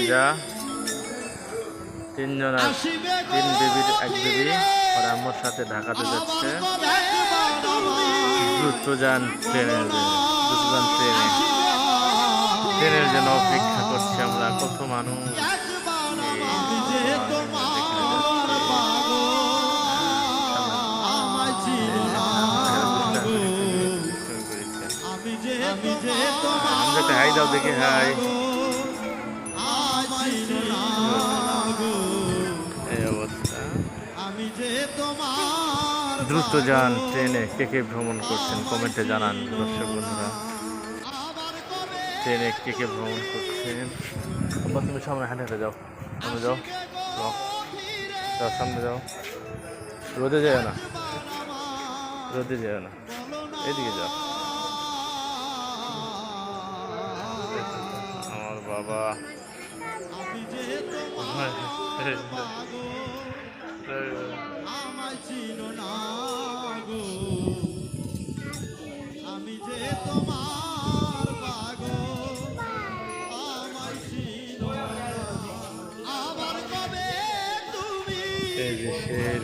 ভাতিজা, তিনজন আর তিন বেবির এক বেবি আর আম্মুর সাথে ঢাকাতে যাচ্ছে দ্রুতযান ট্রেনের ট্রেনের জন্য অপেক্ষা করছি আমরা। কত মানুষ আমরা হাই দাও দেখি হাই। এই অবস্থা। দ্রুতযান ট্রেনে কে কে ভ্রমণ করছেন কমেন্টে জানান দর্শক বন্ধুরা। ট্রেনে কে কে ভ্রমণ করছেন? তুমি সামনে হেঁটে হেঁটে যাও, সামনে যাও, যাও সামনে যাও। রোদে যায় না, রোদে যায় না, এদিকে যাও। আমার বাবা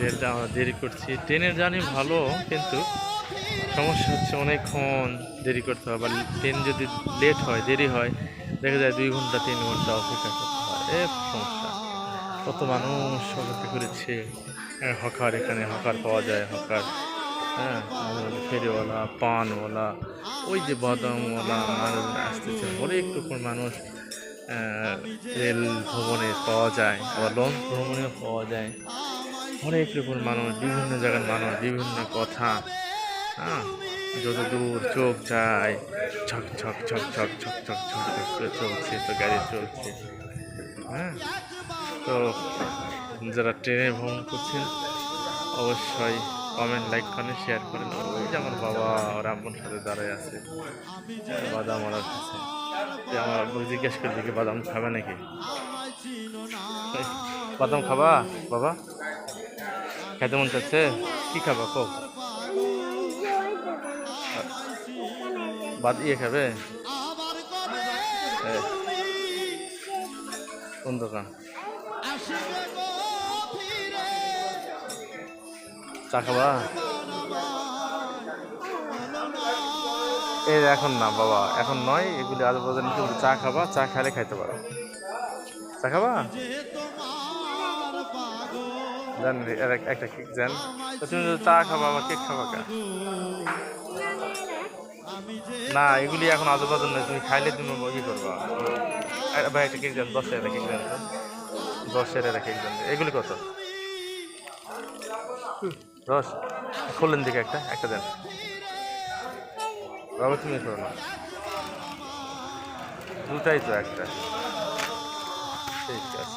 রেলটা আমরা দেরি করছি। ট্রেনের জার্নি ভালো, কিন্তু সমস্যা হচ্ছে অনেকক্ষণ দেরি করতে হয়, বা ট্রেন যদি লেট হয়, দেরি হয়, দেখা যায় 2 ঘন্টা 3 ঘন্টা অপেক্ষা করতে হয়। সমস্যা। কত মানুষ অপেক্ষা করেছে। হকার, এখানে হকার পাওয়া যায়, হকার, হ্যাঁ, ফেরিওয়ালা, পানওয়ালা, ওই যে বাদামওয়ালা মানুষ আসতেছে। অনেক রকম মানুষ রেল ভ্রমণে পাওয়া যায়, আবার লঞ্চ ভ্রমণেও পাওয়া যায়। অনেক রকম মানুষ, বিভিন্ন জায়গার মানুষ, বিভিন্ন কথা। হ্যাঁ, যত দূর চোখ যায় ছক ছক ছক ছক ছক ছক ছক ছক করে চলছে, তো গাড়ি চলছে। হ্যাঁ, তো যারা ট্রেনে ভ্রমণ করছেন অবশ্যই কমেন্ট, লাইক করেন, শেয়ার করেন। ওই যে আমার বাবা আর আম্মুর সাথে দাঁড়ায় আছে বাদাম ওনার কাছে। আমার আব্বু জিজ্ঞেস করে দেখি বাদাম খাবে নাকি। বাদাম খাবা বাবা? খেতে মন চাচ্ছে? কি খাবা কো? ইয়ে খাবে? কোন দোকান? চা খাবা? এখন না বাবা, এখন নয়, এগুলি আজ পর্যন্ত। চা খাবা? চা খেলে খাইতে পারো। চা খাবা? জান একটা কেক দেন। তুমি চা খাবা বা কেক খাবা কে? না, এগুলি এখন আজে বাজে নয়, তুমি খাইলে তুমি ই করবা। ভাই একটা কেক দেন, 10 টাকা কেক দেন তো, 10 টাকা কেক দেন। এগুলি কত? 10? খোলেন দিকে একটা দেন বাবা, তুমি করো না, দুটাই তো একটা। ঠিক আছে।